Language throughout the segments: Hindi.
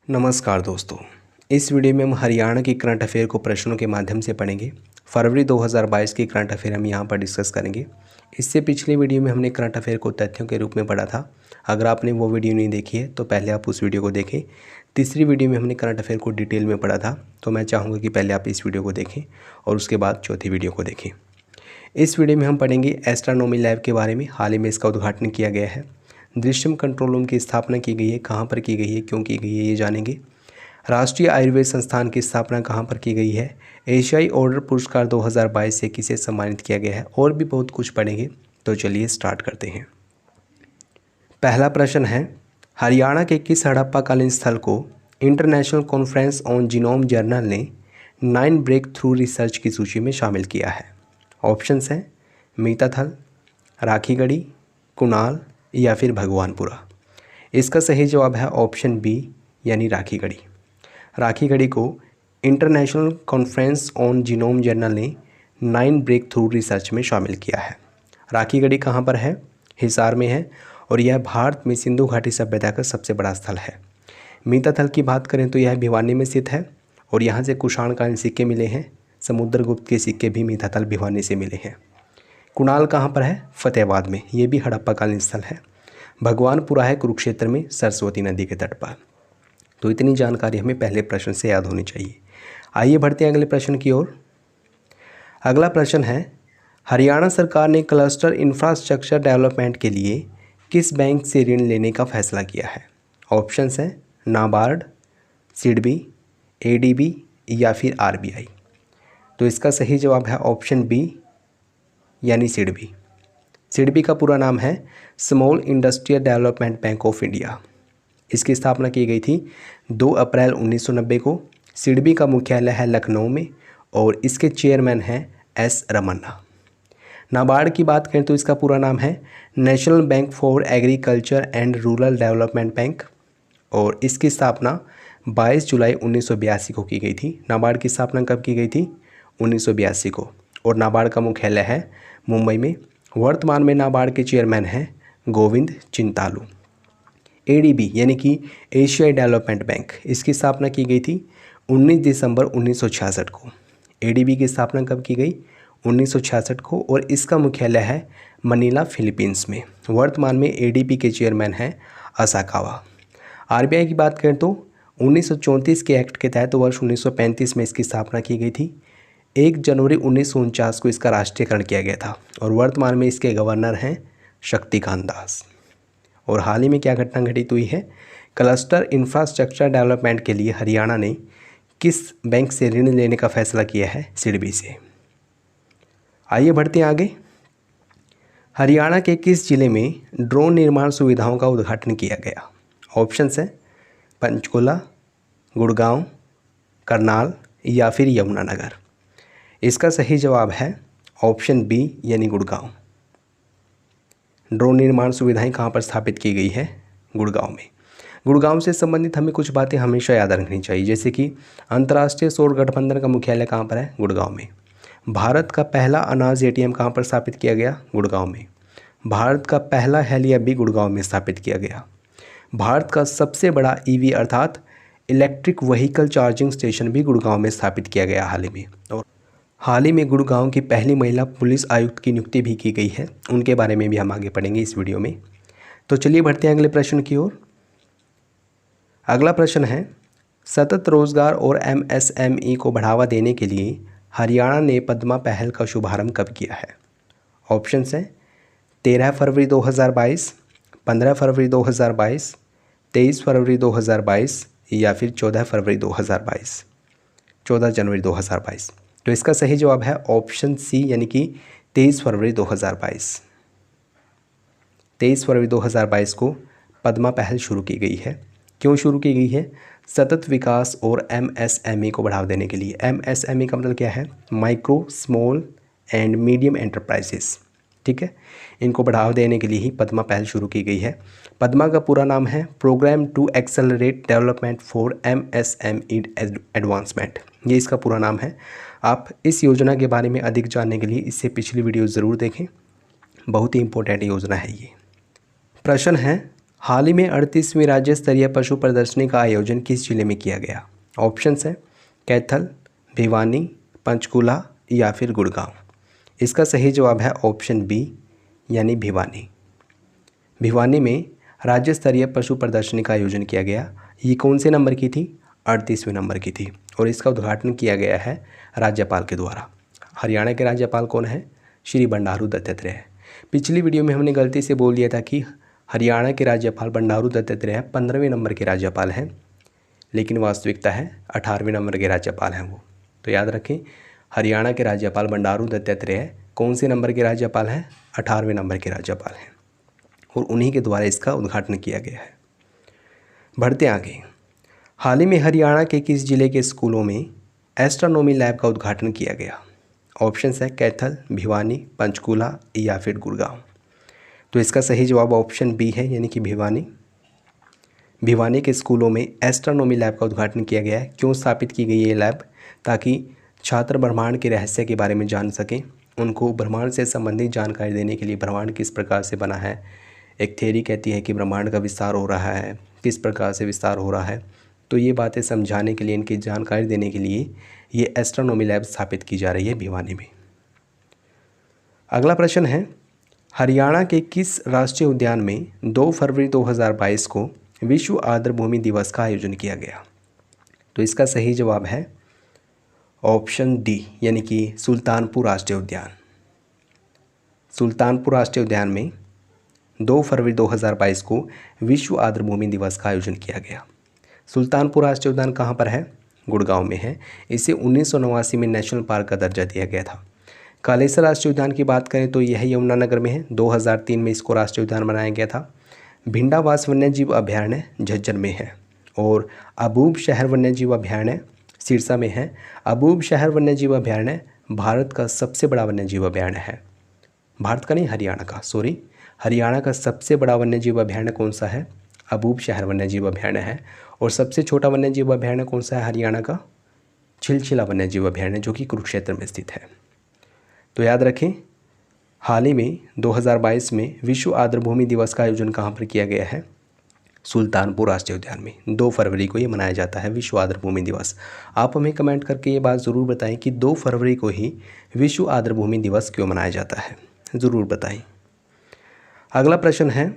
नमस्कार दोस्तों। इस वीडियो में हम हरियाणा की करंट अफेयर को प्रश्नों के माध्यम से पढ़ेंगे। फरवरी 2022 की करंट अफेयर हम यहाँ पर डिस्कस करेंगे। इससे पिछले वीडियो में हमने करंट अफेयर को तथ्यों के रूप में पढ़ा था। अगर आपने वो वीडियो नहीं देखी है तो पहले आप उस वीडियो को देखें। तीसरी वीडियो में हमने करंट अफेयर को डिटेल में पढ़ा था, तो मैं चाहूँगा कि पहले आप इस वीडियो को देखें और उसके बाद चौथी वीडियो को देखें। इस वीडियो में हम पढ़ेंगे एस्ट्रोनॉमी लैब के बारे में। हाल ही में इसका उद्घाटन किया गया है। दृश्यम कंट्रोल रूम की स्थापना की गई है, कहाँ पर की गई है, क्यों की गई है, ये जानेंगे। राष्ट्रीय आयुर्वेद संस्थान की स्थापना कहाँ पर की गई है। एशियाई ऑर्डर पुरस्कार 2022 से किसे सम्मानित किया गया है, और भी बहुत कुछ पढ़ेंगे। तो चलिए स्टार्ट करते हैं। पहला प्रश्न है, हरियाणा के किस हड़प्पाकालीन स्थल को international conference on genome journal ने 9 ब्रेक थ्रू रिसर्च की सूची में शामिल किया है। ऑप्शंस हैं मीताथल, राखीगढ़ी, कुणाल या फिर भगवानपुरा। इसका सही जवाब है ऑप्शन बी यानी राखीगढ़ी। राखीगढ़ी को international conference on genome journal ने 9 ब्रेक थ्रू रिसर्च में शामिल किया है। राखीगढ़ी कहाँ पर है? हिसार में है, और यह भारत में सिंधु घाटी सभ्यता का सबसे बड़ा स्थल है। मीताथल की बात करें तो यह भिवानी में स्थित है, और यहाँ से कुषाणकालीन सिक्के मिले हैं। समुद्रगुप्त के सिक्के भी मीताथल भिवानी से मिले हैं। कुणाल कहाँ पर है? फतेहाबाद में, ये भी हड़प्पाकालीन स्थल है। भगवानपुरा है कुरुक्षेत्र में, सरस्वती नदी के तट पर। तो इतनी जानकारी हमें पहले प्रश्न से याद होनी चाहिए। आइए बढ़ते हैं अगले प्रश्न की ओर। अगला प्रश्न है, हरियाणा सरकार ने क्लस्टर इंफ्रास्ट्रक्चर डेवलपमेंट के लिए किस बैंक से ऋण लेने का फैसला किया है? ऑप्शंस हैं नाबार्ड, सिडबी, एडीबी या फिर आरबीआई। तो इसका सही जवाब है ऑप्शन बी यानी सिडबी। सिडबी का पूरा नाम है small industrial development bank of India. इसकी स्थापना की गई थी 2 अप्रैल 1990 को। सिडबी का मुख्यालय है लखनऊ में, और इसके चेयरमैन हैं एस रमन्ना। नाबार्ड की बात करें तो इसका पूरा नाम है national bank for agriculture and rural development bank, और इसकी स्थापना 22 जुलाई 1982 को की गई थी। नाबार्ड की स्थापना कब की गई थी? 1982 को, और नाबार्ड का मुख्यालय है मुंबई में। वर्तमान में नाबार्ड के चेयरमैन हैं गोविंद चिंतालू। एडीबी यानी कि एशियाई डेवलपमेंट बैंक, इसकी स्थापना की गई थी 19 दिसंबर 1966 को। एडीबी की स्थापना कब की गई? 1966 को, और इसका मुख्यालय है मनीला, फिलीपींस में। वर्तमान में एडीबी के चेयरमैन हैं असाकावा। आरबीआई की बात करें तो 1934 के एक्ट के तहत वर्ष 1935 में इसकी स्थापना की गई थी। 1 जनवरी 1949 को इसका राष्ट्रीयकरण किया गया था, और वर्तमान में इसके गवर्नर हैं शक्तिकांत दास। और हाल ही में क्या घटना घटित हुई है? क्लस्टर इंफ्रास्ट्रक्चर डेवलपमेंट के लिए हरियाणा ने किस बैंक से ऋण लेने का फैसला किया है? सिडबी से। आइए बढ़ते हैं आगे। हरियाणा के किस जिले में ड्रोन निर्माण सुविधाओं का उद्घाटन किया गया? ऑप्शंस हैं पंचकुला, गुड़गांव, करनाल या फिर यमुनानगर। इसका सही जवाब है ऑप्शन बी यानी गुड़गांव। ड्रोन निर्माण सुविधाएं कहाँ पर स्थापित की गई है? गुड़गांव में। गुड़गांव से संबंधित हमें कुछ बातें हमेशा याद रखनी चाहिए, जैसे कि अंतर्राष्ट्रीय सौर गठबंधन का मुख्यालय कहाँ पर है? गुड़गांव में। भारत का पहला अनाज एटीएम कहाँ पर स्थापित किया गया? गुड़गांव में। भारत का पहला हेली हब भी गुड़गांव में स्थापित किया गया। भारत का सबसे बड़ा ईवी अर्थात इलेक्ट्रिक व्हीकल चार्जिंग स्टेशन भी गुड़गांव में स्थापित किया गया हाल ही में। और हाल ही में गुड़गांव की पहली महिला पुलिस आयुक्त की नियुक्ति भी की गई है, उनके बारे में भी हम आगे पढ़ेंगे इस वीडियो में। तो चलिए बढ़ते हैं अगले प्रश्न की ओर। अगला प्रश्न है, सतत रोजगार और एमएसएमई को बढ़ावा देने के लिए हरियाणा ने पद्मा पहल का शुभारंभ कब किया है? ऑप्शंस हैं 13 फरवरी 2022, 15 फरवरी 2022, 23 फरवरी 2022 या फिर 14 फरवरी 2022, 14 जनवरी 2022। तो इसका सही जवाब है ऑप्शन सी यानी कि 23 फरवरी 2022। 23 फरवरी 2022 को पद्मा पहल शुरू की गई है। क्यों शुरू की गई है? सतत विकास और एमएसएमई को बढ़ावा देने के लिए। एमएसएमई का मतलब क्या है? Micro, small and medium enterprises. ठीक है, इनको बढ़ावा देने के लिए ही पद्मा पहल शुरू की गई है। पद्मा का पूरा नाम है programme to accelerate development for MSME advancement, ये इसका पूरा नाम है। आप इस योजना के बारे में अधिक जानने के लिए इससे पिछली वीडियो ज़रूर देखें, बहुत ही इम्पोर्टेंट योजना है ये। प्रश्न है, हाल ही में 38वीं राज्य स्तरीय पशु प्रदर्शनी का आयोजन किस जिले में किया गया? ऑप्शंस हैं कैथल, भिवानी, पंचकुला या फिर गुड़गांव। इसका सही जवाब है ऑप्शन बी यानी भिवानी। भिवानी में राज्य स्तरीय पशु प्रदर्शनी का आयोजन किया गया। ये कौन से नंबर की थी? 38वें नंबर की थी और इसका उद्घाटन किया गया है राज्यपाल के द्वारा। हरियाणा के राज्यपाल कौन है? श्री बंडारू दत्तात्रेय। पिछली वीडियो में हमने गलती से बोल दिया था कि हरियाणा के राज्यपाल बंडारू दत्तात्रेय 15वें नंबर के राज्यपाल हैं, लेकिन वास्तविकता है 18वें नंबर के राज्यपाल हैं वो। तो याद रखें, हरियाणा के राज्यपाल बंडारू दत्तात्रेय कौन से नंबर के राज्यपाल हैं? 18वें नंबर के राज्यपाल हैं और उन्हीं के द्वारा इसका उद्घाटन किया गया है। बढ़ते आगे। हाल ही में हरियाणा के किस जिले के स्कूलों में एस्ट्रोनॉमी लैब का उद्घाटन किया गया? ऑप्शंस है कैथल, भिवानी, पंचकुला या फिर गुड़गांव। तो इसका सही जवाब ऑप्शन बी है यानी कि भिवानी। भिवानी के स्कूलों में एस्ट्रोनॉमी लैब का उद्घाटन किया गया है। क्यों स्थापित की गई ये लैब? ताकि छात्र ब्रह्मांड के रहस्य के बारे में जान सकें, उनको ब्रह्मांड से संबंधित जानकारी देने के लिए ब्रह्मांड किस प्रकार से बना है, एक थ्योरी कहती है कि ब्रह्मांड का विस्तार हो रहा है, किस प्रकार से विस्तार हो रहा है, तो ये बातें समझाने के लिए, इनकी जानकारी देने के लिए ये एस्ट्रोनॉमी लैब स्थापित की जा रही है भिवानी में। अगला प्रश्न है, हरियाणा के किस राष्ट्रीय उद्यान में 2 फरवरी 2022 को विश्व आर्द्रभूमि दिवस का आयोजन किया गया? तो इसका सही जवाब है ऑप्शन डी यानी कि सुल्तानपुर राष्ट्रीय उद्यान। सुल्तानपुर राष्ट्रीय उद्यान में 2 फरवरी 2022 को विश्व आर्द्रभूमि दिवस का आयोजन किया गया। सुल्तानपुर राष्ट्रीय उद्यान कहाँ पर है? गुड़गांव में है। इसे 1989 में नेशनल पार्क का दर्जा दिया गया था। कालेसर राष्ट्रीय उद्यान की बात करें तो यह यमुनानगर में है। 2003 में इसको राष्ट्रीय उद्यान बनाया गया था। भिंडावास वन्यजीव अभयारण्य झज्जर में है और अबूब शहर वन्यजीव अभयारण्य सिरसा में है। अबूब शहर वन्यजीव अभयारण्य भारत का सबसे बड़ा वन्यजीव अभयारण्य है। भारत का नहीं, हरियाणा का, सॉरी, हरियाणा का सबसे बड़ा वन्यजीव अभयारण्य कौन सा है? अबूब शहर वन्यजीव अभयारण्य है। और सबसे छोटा वन्यजीव अभयारण्य कौन सा है हरियाणा का? छिलछिला वन्यजीव अभयारण्य, जो कि कुरुक्षेत्र में स्थित है। तो याद रखें, हाल ही में 2022 में विश्व आर्द्रभूमि दिवस का आयोजन कहाँ पर किया गया है? सुल्तानपुर राष्ट्रीय उद्यान में। 2 फरवरी को ये मनाया जाता है विश्व आर्द्रभूमि दिवस। आप हमें कमेंट करके ये बात ज़रूर बताएं कि 2 फरवरी को ही विश्व आर्द्रभूमि दिवस क्यों मनाया जाता है, ज़रूर बताएं। अगला प्रश्न है,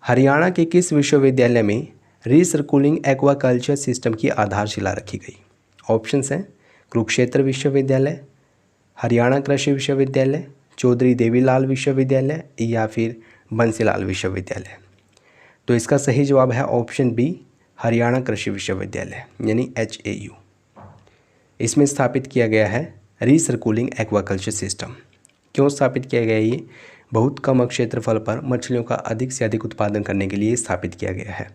हरियाणा के किस विश्वविद्यालय में रीसर्कुलिंग एक्वाकल्चर सिस्टम की आधारशिला रखी गई? ऑप्शंस हैं कुरुक्षेत्र विश्वविद्यालय, हरियाणा कृषि विश्वविद्यालय, चौधरी देवीलाल विश्वविद्यालय या फिर बंसीलाल विश्वविद्यालय। तो इसका सही जवाब है ऑप्शन बी, हरियाणा कृषि विश्वविद्यालय यानी HAU। इसमें स्थापित किया गया है रीसर्कुलिंग एक्वाकल्चर सिस्टम। क्यों स्थापित किया गया? ये बहुत कम क्षेत्रफल पर मछलियों का अधिक से अधिक उत्पादन करने के लिए स्थापित किया गया है।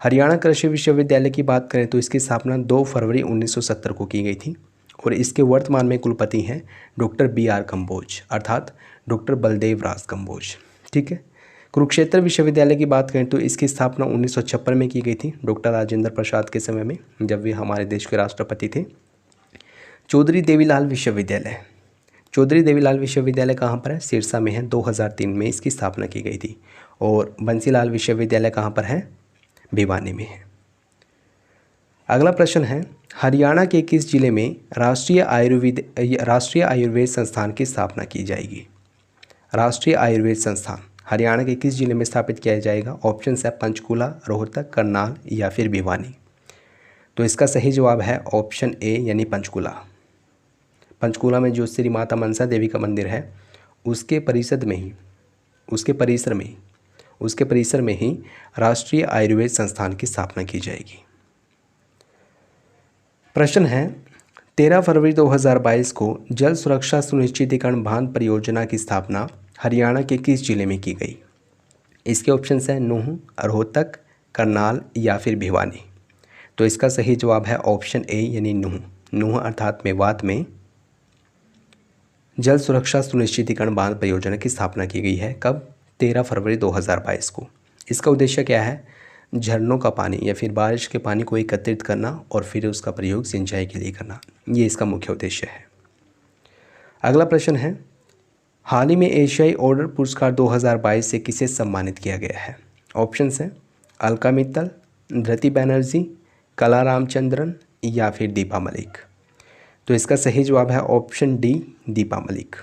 हरियाणा कृषि विश्वविद्यालय की बात करें तो इसकी स्थापना 2 फरवरी 1970 को की गई थी और इसके वर्तमान में कुलपति हैं डॉक्टर BR कंबोज अर्थात डॉक्टर बलदेव राज कंबोज। ठीक है। कुरुक्षेत्र विश्वविद्यालय की बात करें तो इसकी स्थापना 1956 में की गई थी डॉक्टर राजेंद्र प्रसाद के समय में, जब वे हमारे देश के राष्ट्रपति थे। चौधरी देवीलाल विश्वविद्यालय, चौधरी देवीलाल विश्वविद्यालय कहाँ पर है? सिरसा में है। 2003 में इसकी स्थापना की गई थी। और बंसीलाल विश्वविद्यालय कहाँ पर है? भिवानी में है। अगला प्रश्न है, हरियाणा के किस जिले में राष्ट्रीय आयुर्वेद संस्थान की स्थापना की जाएगी? राष्ट्रीय आयुर्वेद संस्थान हरियाणा के किस जिले में स्थापित किया जाएगा? ऑप्शन है पंचकुला, रोहतक, करनाल या फिर भिवानी। तो इसका सही जवाब है ऑप्शन ए यानी पंचकुला। पंचकुला में जो श्री माता मनसा देवी का मंदिर है उसके परिसर में ही राष्ट्रीय आयुर्वेद संस्थान की स्थापना की जाएगी। प्रश्न है, 13 फरवरी 2022 को जल सुरक्षा सुनिश्चितीकरण बांध परियोजना की स्थापना हरियाणा के किस जिले में की गई? इसके ऑप्शंस हैं नूंह, रोहतक, करनाल या फिर भिवानी। तो इसका सही जवाब है ऑप्शन ए यानी नूंह। नूंह अर्थात मेवात में जल सुरक्षा सुनिश्चितीकरण बांध परियोजना की स्थापना की गई है। कब? 13 फरवरी 2022 को। इसका उद्देश्य क्या है? झरनों का पानी या फिर बारिश के पानी को एकत्रित करना और फिर उसका प्रयोग सिंचाई के लिए करना, ये इसका मुख्य उद्देश्य है। अगला प्रश्न है, हाल ही में एशियाई ऑर्डर पुरस्कार 2022 से किसे सम्मानित किया गया है? ऑप्शंस हैं अलका मित्तल, धृति बनर्जी, कला रामचंद्रन या फिर दीपा मलिक। तो इसका सही जवाब है ऑप्शन डी, दीपा मलिक।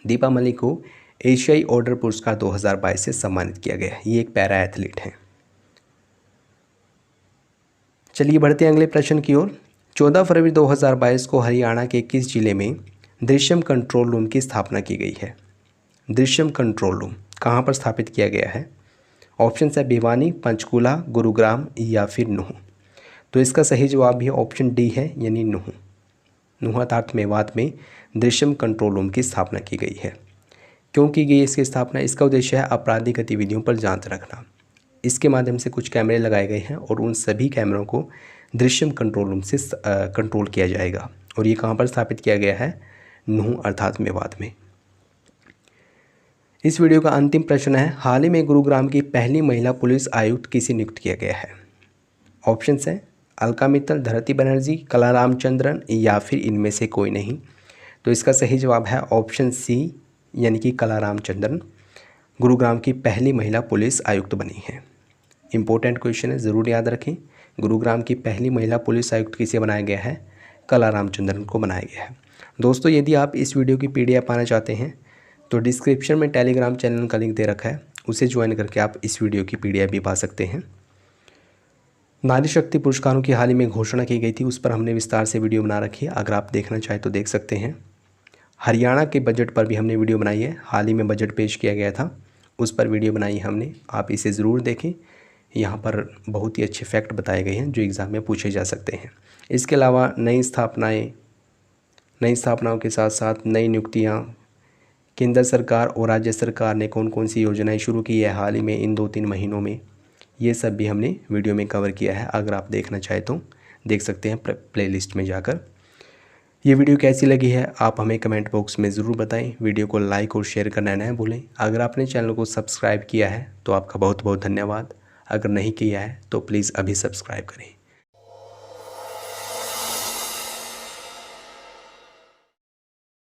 दीपा मलिक को एशियाई ऑर्डर पुरस्कार 2022 से सम्मानित किया गया है। ये एक पैरा एथलीट हैं। चलिए बढ़ते हैं अगले प्रश्न की ओर। 14 फरवरी 2022 को हरियाणा के किस जिले में दृश्यम कंट्रोल रूम की स्थापना की गई है? दृश्यम कंट्रोल रूम कहाँ पर स्थापित किया गया है? ऑप्शन है भिवानी, पंचकूला, गुरुग्राम या फिर नुह। तो इसका सही जवाब भी ऑप्शन डी है, यानी नुह। नुह अर्थात मेवात में दृश्यम कंट्रोल रूम की स्थापना की गई है। क्यों की गई इसकी स्थापना? इसका उद्देश्य है आपराधिक गतिविधियों पर जांच रखना। इसके माध्यम से कुछ कैमरे लगाए गए हैं और उन सभी कैमरों को दृश्यम कंट्रोल रूम से कंट्रोल किया जाएगा। और ये कहाँ पर स्थापित किया गया है? नुह अर्थात मेवात में। इस वीडियो का अंतिम प्रश्न है, हाल ही में गुरुग्राम की पहली महिला पुलिस आयुक्त किसे नियुक्त किया गया है? ऑप्शन है अलका मित्तल, धृति बनर्जी, कला रामचंद्रन या फिर इनमें से कोई नहीं। तो इसका सही जवाब है ऑप्शन सी, यानी कि कला रामचंद्रन गुरुग्राम की पहली महिला पुलिस आयुक्त बनी है। इंपॉर्टेंट क्वेश्चन है, ज़रूर याद रखें। गुरुग्राम की पहली महिला पुलिस आयुक्त किसे बनाया गया है? कला रामचंद्रन को बनाया गया है। दोस्तों, यदि आप इस वीडियो की PDF पाना चाहते हैं तो डिस्क्रिप्शन में टेलीग्राम चैनल का लिंक दे रखा है, उसे ज्वाइन करके आप इस वीडियो की PDF भी पा सकते हैं। नारी शक्ति पुरस्कारों की हाल ही में घोषणा की गई थी, उस पर हमने विस्तार से वीडियो बना रखी है। अगर आप देखना चाहें तो देख सकते हैं। हरियाणा के बजट पर भी हमने वीडियो बनाई है। हाल ही में बजट पेश किया गया था, उस पर वीडियो बनाई है हमने, आप इसे ज़रूर देखें। यहाँ पर बहुत ही अच्छे फैक्ट बताए गए हैं जो एग्ज़ाम में पूछे जा सकते हैं। इसके अलावा नई स्थापनाओं के साथ साथ नई नियुक्तियाँ, केंद्र सरकार और राज्य सरकार ने कौन कौन सी योजनाएं शुरू की है हाल ही में इन 2-3 महीनों में, ये सब भी हमने वीडियो में कवर किया है। अगर आप देखना चाहें तो देख सकते हैं प्लेलिस्ट में जाकर। ये वीडियो कैसी लगी है आप हमें कमेंट बॉक्स में ज़रूर बताएं। वीडियो को लाइक और शेयर करना न भूलें। अगर आपने चैनल को सब्सक्राइब किया है तो आपका बहुत बहुत धन्यवाद। अगर नहीं किया है तो प्लीज़ अभी सब्सक्राइब करें।